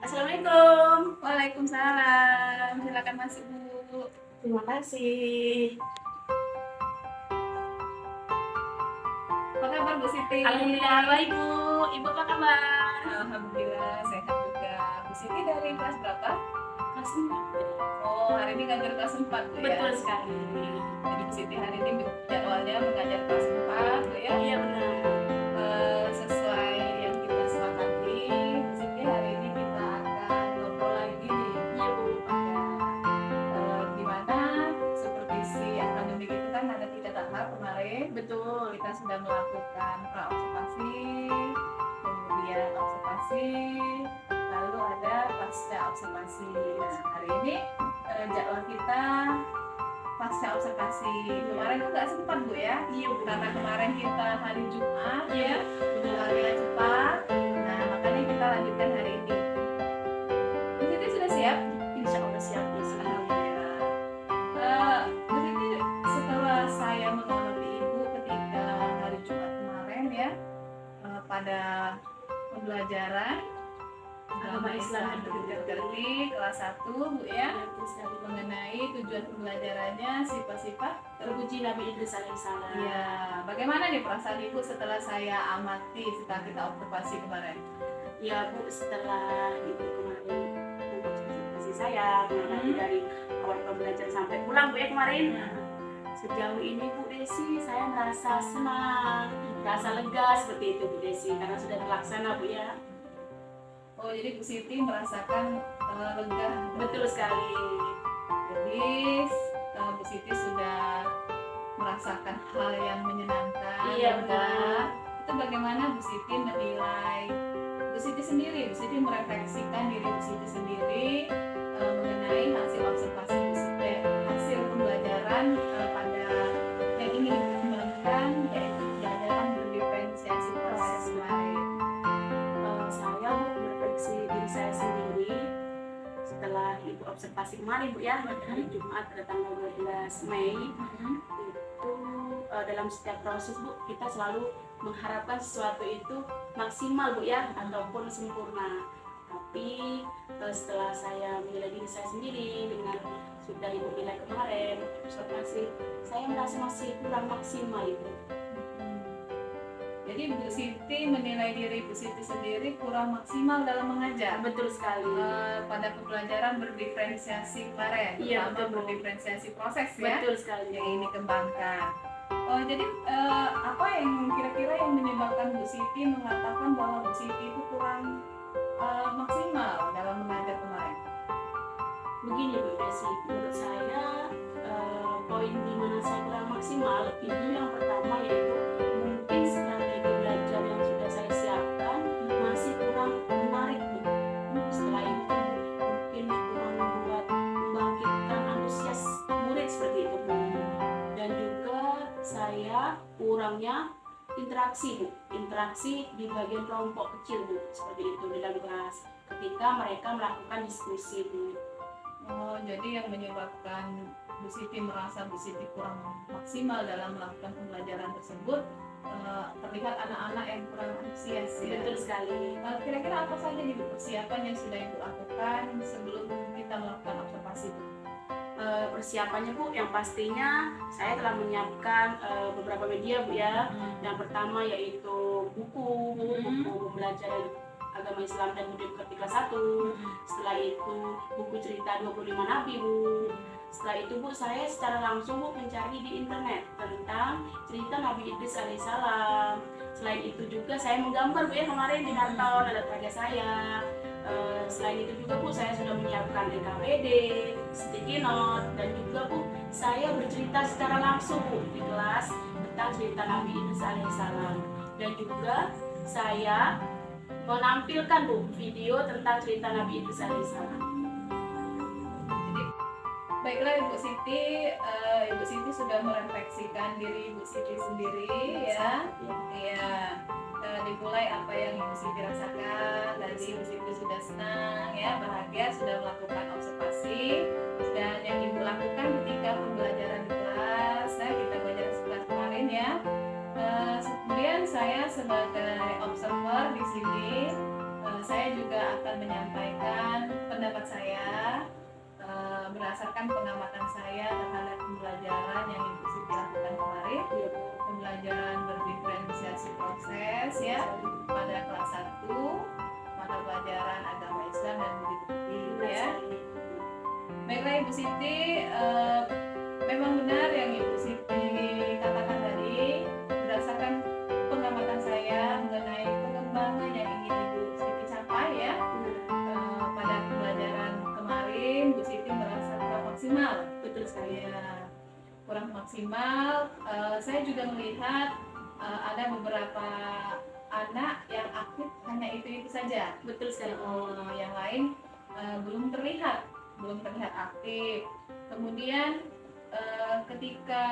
Assalamualaikum. Waalaikumsalam. Silakan masuk, Bu. Terima kasih. Apa kabar, Bu Siti? Alhamdulillah baik Bu. Ibu apa kabar? Alhamdulillah sehat juga. Bu Siti dari kelas berapa? Kelas 4. Oh, hari ini ngajar kelas 4, Bu ya? Betul sekali. Jadi Bu Siti hari ini jadwalnya mengajar kelas 4, Bu ya? Iya benar. Sesuai yang kita sepakati, Bu Siti hari ini kita akan ngobrol lagi nih. Iya Bu. Di mana supervisi akademik itu kan ada 3 tahap kemarin. Betul. Kita sudah melakukan pra-observasi, kemudian observasi, lalu ada pasca observasi. Nah, hari ini jadwal kita pasca observasi. Kemarin tuh nggak sempat, Bu ya, Iya Bu. karena kemarin kita hari Jumat ya, Benar. agak cepat. Nah, makanya kita lanjutkan hari ini. Bu Siti sudah siap? Insya Allah siap ya. Alhamdulillah. Bu Siti, setelah saya mengamati Ibu ketika hari Jumat kemarin ya, pada pembelajaran agama Islam Gerti kelas 1, Bu ya, Betul sekali. mengenai tujuan pembelajarannya sifat-sifat. Terpuji Nabi Idris alaihissalam. Ya, bagaimana nih perasaan Ibu setelah saya amati, setelah kita observasi kemarin? Ya Bu, setelah Ibu kemarin mengobservasi saya mengamati dari awal pembelajaran sampai pulang Bu ya kemarin. Sejauh ini Bu Desi, saya merasa senang, merasa lega seperti itu Bu Desi, karena sudah terlaksana Bu ya. Oh, jadi Bu Siti merasakan lega. Betul sekali. Jadi Bu Siti sudah merasakan hal yang menyenangkan. Iya, lega. benar. Itu bagaimana Bu Siti menilai Bu Siti sendiri? Bu Siti merefleksikan diri Bu Siti sendiri mengenai hasil observasi Bu Siti, hasil pembelajaran pada yang ingin dikembangkan, yaitu pembelajaran berdiferensiasi proses kemarin. Saya Bu merefleksi diri saya sendiri setelah Ibu observasi kemarin Bu ya, pada hari Jumat pada tanggal 12 Mei. Itu dalam setiap proses Bu, kita selalu mengharapkan sesuatu itu maksimal Bu ya, ataupun sempurna. Tapi setelah saya menilai diri saya sendiri dengan sudah Ibu nilai kemarin observasi, saya merasa masih kurang maksimal itu. Jadi Bu Siti menilai diri Bu Siti sendiri kurang maksimal dalam mengajar. Betul sekali. Pada pembelajaran berdiferensiasi kemarin, Iya, terutama betul. berdiferensiasi proses ya, Betul sekali. yang ini kembangkan. Oh, jadi apa yang kira-kira yang menyebabkan Bu Siti mengatakan bahwa Bu Siti itu kurang maksimal dalam mengajar kemarin? Begini Bu Desi, menurut saya poin di mana saya kurang maksimal itu yang pertama yaitu mungkin strategi belajar yang sudah saya siapkan masih kurang menarik Bu. Setelah itu mungkin kurang membangkitkan antusias murid seperti itu Bu. Dan juga saya kurangnya interaksi Bu, interaksi di bagian kelompok kecil Bu, seperti itu di dalam kelas ketika mereka melakukan diskusi Bu. Oh, jadi yang menyebabkan Bu Siti merasa Bu Siti kurang maksimal dalam melakukan pembelajaran tersebut, terlihat anak-anak yang kurang antusias ya. Betul sekali. Kira-kira apa saja nih Bu, persiapan yang sudah Ibu lakukan sebelum kita melakukan observasi Bu? Persiapannya Bu, yang pastinya saya telah menyiapkan beberapa media Bu ya. Yang pertama yaitu buku pembelajaran agama Islam dan budaya kelas 1. Setelah itu buku cerita 25 Nabi Bu. Setelah itu Bu, saya secara langsung Bu mencari di internet tentang cerita Nabi Idris alaihissalam. Selain itu juga saya menggambar Bu ya kemarin di karton ada karya saya. Selain itu juga Bu, saya sudah menyiapkan NKPD, sticky note, dan juga Bu, saya bercerita secara langsung Bu di kelas tentang cerita Nabi Idris alaihissalam. Dan juga saya menampilkan Bu video tentang cerita Nabi Idris alaihissalam. Baiklah Ibu Siti, Ibu Siti sudah merefleksikan diri Ibu Siti sendiri ya. Iya. Dimulai apa yang Ibu Siti rasakan. Tadi Ibu Siti sudah senang ya, bahagia sudah melakukan observasi, dan yang Ibu lakukan ketika pembelajaran di kelas. Nah, kita belajar sekelas kemarin ya. Kemudian saya sebagai observer di sini, saya juga akan menyampaikan Ibu Siti, memang benar yang Ibu Siti katakan tadi, berdasarkan pengamatan saya mengenai pengembangan yang ingin Ibu Siti capai ya. Pada pembelajaran kemarin Bu Siti merasa kurang maksimal. Betul sekali. Ya, kurang maksimal. Saya juga melihat ada beberapa anak yang aktif hanya itu saja. Betul sekali. Yang lain belum terlihat aktif. Kemudian ketika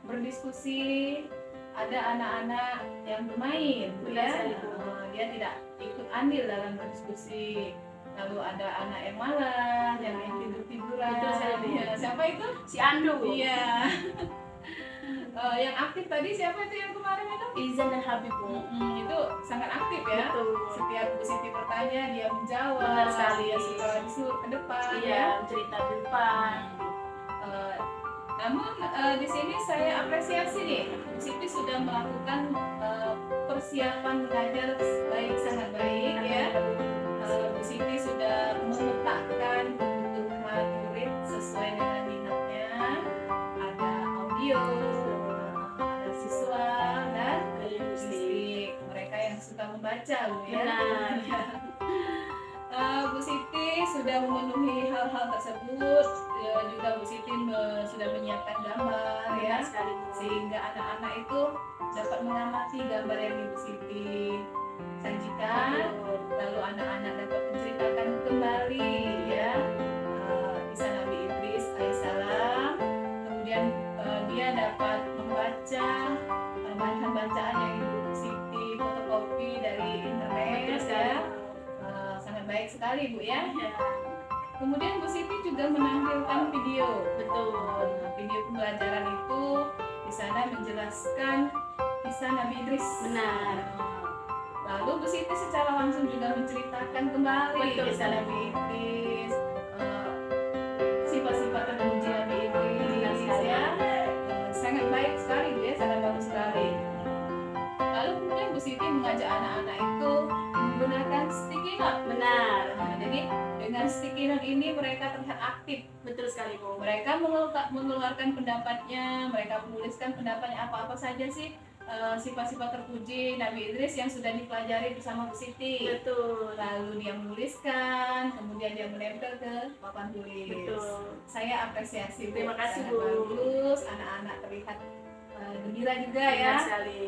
berdiskusi ada anak-anak yang bermain, Benar sekali, Bu. dia tidak ikut andil dalam berdiskusi. Lalu ada anak yang malas, yang tidur-tiduran. Betul sekali, Bu. Ya, siapa itu? Si Ando, Bu. Iya. Yang aktif tadi siapa itu yang kemarin itu? Izan dan Habib, Bu. Itu sangat aktif ya. Betul. Setiap Bu Siti bertanya dia menjawab. Benar sekali. Dia suka disuruh ke depan. Iya, cerita di depan. Namun di sini saya apresiasi nih, Bu Siti sudah melakukan persiapan mengajar sangat baik ya. Bu Siti sudah memetakan kebutuhan murid sesuai dengan minatnya. Ada audio, ada siswa dan musik. Mereka yang suka membaca, Bu ya. Bu Siti sudah memenuhi hal-hal tersebut. Juga Bu Siti sudah menyiapkan gambar ya, Sekali, Bu. sehingga anak-anak itu dapat mengamati gambar yang Ibu Siti sajikan. Lalu anak-anak dapat menceritakan kembali ya kisah Nabi Idris alaihissalam. Kemudian dia dapat membaca bacaan-bacaan yang Ibu Siti fotokopi dari internet ya. Sangat baik sekali Bu ya. Kemudian Bu Siti juga menampilkan video. Betul. Video pembelajaran itu di sana menjelaskan kisah Nabi Idris. Benar. Lalu Bu Siti secara langsung juga menceritakan kembali Betul, kisah Nabi Idris, sifat-sifat terpuji Nabi Idris ya. Sangat baik sekali Bu ya, sangat bagus sekali. Lalu kemudian Bu Siti mengajak anak-anak itu menggunakan sticky note. Benar. Jadi dengan sticky note ini mereka terlihat aktif. Betul sekali, Bu. Mereka mengeluarkan pendapatnya, mereka menuliskan pendapatnya apa-apa saja sih sifat-sifat terpuji Nabi Idris yang sudah dipelajari bersama Bu Siti. Betul. Lalu dia menuliskan, kemudian dia menempel ke papan tulis. Betul. Saya apresiasi Bu. Terima kasih, Sangat Bu. bagus, anak-anak terlihat gembira juga ya. Benar sekali.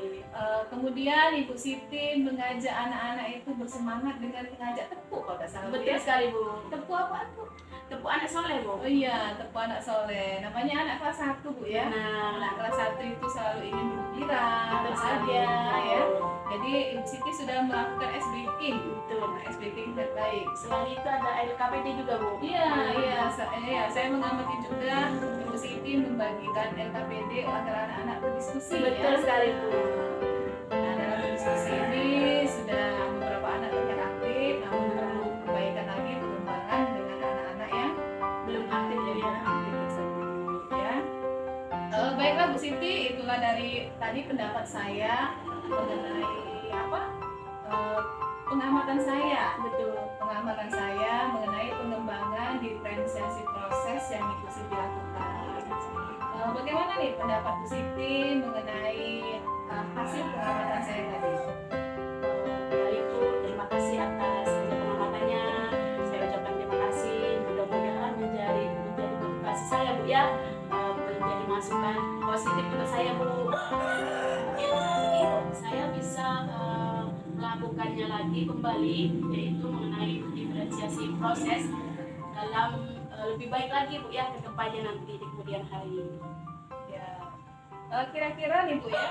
Kemudian Ibu Siti mengajak anak-anak itu bersemangat dengan mengajak tepuk kalau tidak salah. Bu, Betul ya? sekali, Bu. Tepuk apa Bu? Tepuk anak soleh, Bu. Oh iya, tepuk anak soleh. Namanya anak kelas 1 Bu ya. Nah, Anak kelas 1 itu selalu ingin bergembira, betul sekali. bahagia ya. Jadi Ibu Siti sudah melakukan ice breaking. Betul. Ice breaking terbaik. Selain itu ada LKPD juga, Bu. Iya, saya mengamati juga Ibu Siti membagikan LKPD agar anak-anak berdiskusi. Betul ya. sekali, Bu. Nah, dalam diskusi ini sudah beberapa anak terlihat aktif, namun perlu perbaikan lagi pengembangan dengan anak-anak yang Belum aktif jadi belum anak. aktif tersebut ya. Baiklah Bu Siti, itulah dari tadi pendapat saya mengenai pengamatan saya. Betul. Pengamatan saya mengenai pengembangan diferensiasi proses yang Ibu Siti lakukan. Bagaimana nih pendapat Bu Siti mengenai hasil pengamatan saya tadi? Baik, Bu. Terima kasih atas hasil pengamatannya. Saya ucapkan terima kasih. Mudah-mudahan menjadi motivasi saya, Bu ya. Menjadi masukan positif untuk saya, Bu. Saya bisa melakukannya lagi kembali, yaitu mengenai diferensiasi proses dalam lebih baik lagi, Bu ya, ke depannya nanti di kemudian hari. Ya, kira-kira nih Bu ya,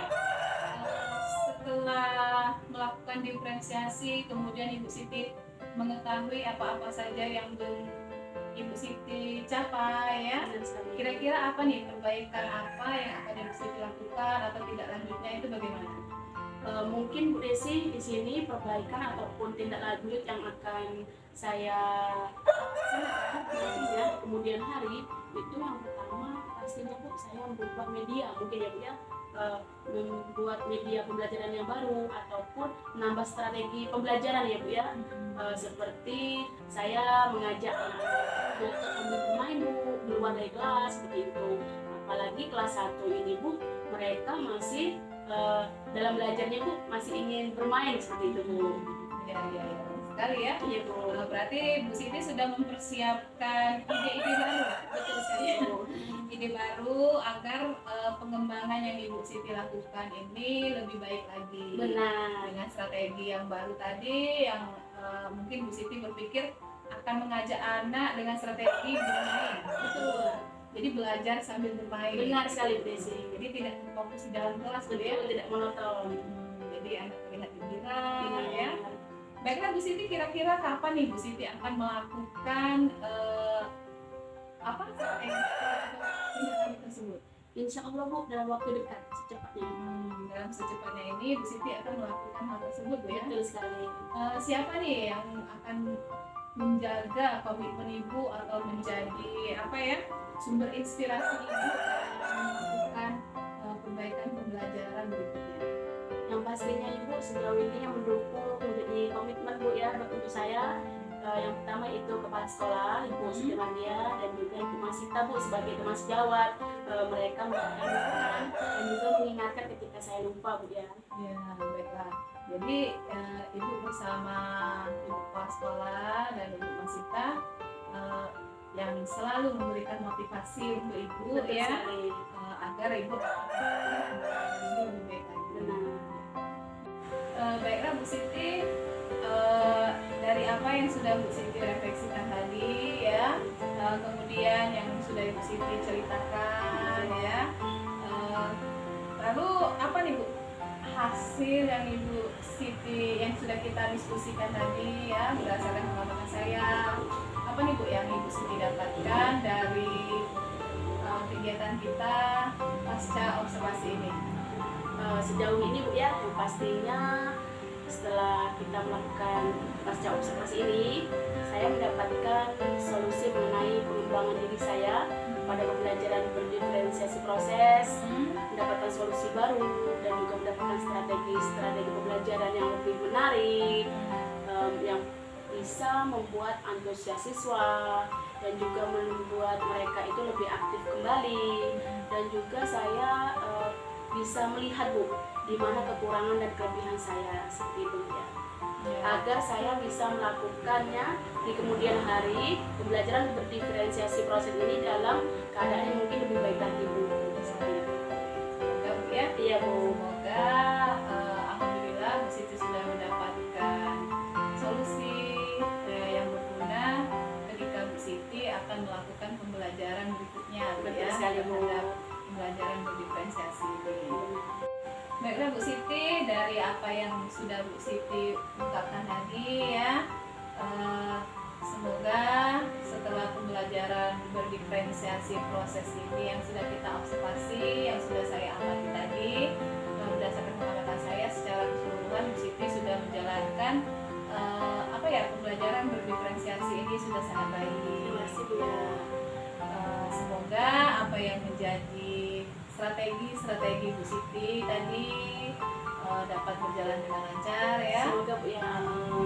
setelah melakukan diferensiasi, kemudian Ibu Siti mengetahui apa-apa saja yang belum Ibu Siti capai ya. Kira-kira apa nih perbaikan apa yang akan Ibu Siti lakukan atau tidak lanjutnya itu bagaimana? Mungkin Bu Desi di sini perbaikan ataupun tindak lanjut yang akan saya laksanakan nantinya kemudian hari itu yang pertama pastinya Bu saya merubah media mungkin ya Bu ya membuat media pembelajaran yang baru ataupun menambah strategi pembelajaran ya Bu ya. Seperti saya mengajak anak untuk ambil bermain Bu di luar dari kelas seperti itu. Apalagi kelas 1 ini Bu, mereka masih dalam belajarnya Bu masih ingin bermain seperti itu Bu. Ya sekali ya. Iya Bu. Berarti Bu Siti sudah mempersiapkan ide-ide baru. Betul sekali Bu. Ide baru agar pengembangan yang Ibu Siti lakukan ini lebih baik lagi. Benar. Dengan strategi yang baru tadi yang mungkin Bu Siti berpikir akan mengajak anak dengan strategi bermain. Betul. Jadi belajar sambil bermain. Benar sekali Bu Desi. Jadi tidak fokus di dalam kelas gitu ya. Betul, tidak monoton. Jadi anak terlihat gembira ya. Baiklah Bu Siti, kira-kira kapan nih Bu Siti akan melakukan strategi tersebut? Insya Allah Bu, dalam waktu dekat secepatnya. Dalam secepatnya ini Bu Siti akan melakukan hal tersebut Bu ya. Betul sekali. Siapa nih yang akan menjaga komitmen Ibu atau menjadi sumber inspirasi Ibu dalam melakukan perbaikan pembelajaran berikutnya? Yang pastinya Ibu sejauh ini yang mendukung menjadi komitmen Bu ya untuk saya. Yang pertama itu kepala sekolah Ibu Siti Mandia dan juga Ibu Masita Bu sebagai teman sejawat. Mereka memberikan dukungan dan juga mengingatkan ketika saya lupa Bu ya. Ya, baiklah. Jadi Ibu bersama Ibu kepala sekolah dan Ibu Masita yang selalu memberikan motivasi untuk Ibu Betul ya sekali. agar Ibu ini lebih baik lagi. Benar. Baiklah Bu Siti, dari apa yang sudah Bu Siti refleksikan tadi ya, kemudian yang sudah Ibu Siti ceritakan ya, lalu apa nih Bu hasil yang Ibu Siti yang sudah kita diskusikan tadi ya berdasarkan pengalaman saya, apa nih Bu yang Ibu Siti dapatkan dari kegiatan kita pasca observasi ini? Sejauh ini Bu ya, yang pastinya setelah kita melakukan pasca observasi ini, saya mendapatkan solusi mengenai pengembangan diri saya pada pembelajaran berdiferensiasi proses, mendapatkan solusi baru dan juga mendapatkan strategi pembelajaran yang lebih menarik, yang bisa membuat antusias siswa dan juga membuat mereka itu lebih aktif kembali, dan juga saya bisa melihat Bu di mana kekurangan dan kelebihan saya seperti itu ya. Agar saya bisa melakukannya di kemudian hari, pembelajaran berdiferensiasi proses ini dalam keadaan yang mungkin lebih baik lagi Bu. Seperti itu. Semoga Bu ya. Iya Bu. Semoga alhamdulillah Bu Siti sudah mendapatkan solusi yang berguna ketika Bu Siti akan melakukan pembelajaran berikutnya Betul ya, sekali, Bu. terhadap pembelajaran berdiferensiasi ini. Baiklah Bu Siti, dari apa yang sudah Bu Siti ungkapkan tadi ya, semoga setelah pembelajaran berdiferensiasi proses ini yang sudah kita observasi, yang sudah saya amati tadi, berdasarkan pengamatan saya secara keseluruhan Bu Siti sudah menjalankan pembelajaran berdiferensiasi ini sudah sangat baik. Terima kasih Bu ya. Semoga apa yang menjadi strategi Bu Siti tadi dapat berjalan dengan lancar ya. Semoga Bu ya.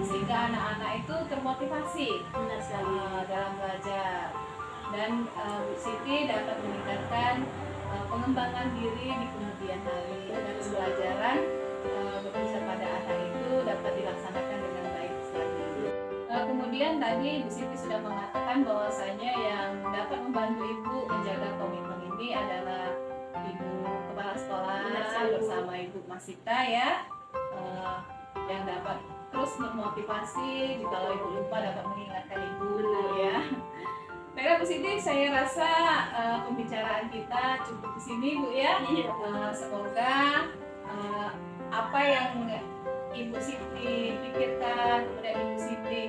Sehingga anak-anak itu termotivasi Benar sekali. dalam belajar, dan Bu Siti dapat meningkatkan pengembangan diri di kemudian hari, dan pembelajaran berpusat pada anak itu dapat dilaksanakan dengan baik sekali. Kemudian tadi Bu Siti sudah mengatakan bahwasanya yang dapat membantu Ibu menjaga komitmen ini adalah Ibu Kepala Sekolah bersama Ibu Masita ya, yang dapat terus memotivasi, jika Ibu lupa dapat mengingatkan Ibu ya. Baiklah Bu Siti, saya rasa pembicaraan kita cukup di sini Bu ya. Semoga apa yang Ibu Siti pikirkan, kemudian Ibu Siti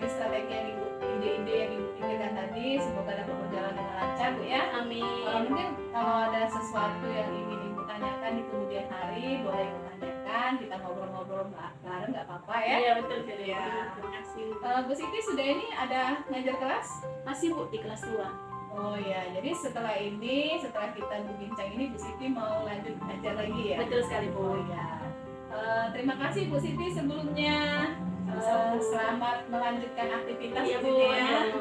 strategi yang ide-ide yang Ibu pikirkan tadi, semoga dapat berjalan dengan lancar Bu ya. Amin. Mungkin kalau ada sesuatu yang ingin Ibu tanyakan di kemudian hari, boleh Ibu tanyakan, kita ngobrol-ngobrol bareng nggak apa-apa ya. Iya betul sekali Ya. Terima kasih. Bu Siti sudah ini ada ngajar kelas? Masih Bu di kelas 2. Oh ya, jadi setelah ini, setelah kita berbincang ini, Bu Siti mau lanjut ajar lagi ya? Betul sekali Bu. Oh ya. Terima kasih Bu Siti sebelumnya. Sama-sama, Bu. Selamat melanjutkan aktivitas Iya Bu Bu. Siti ya. Iya, Bu.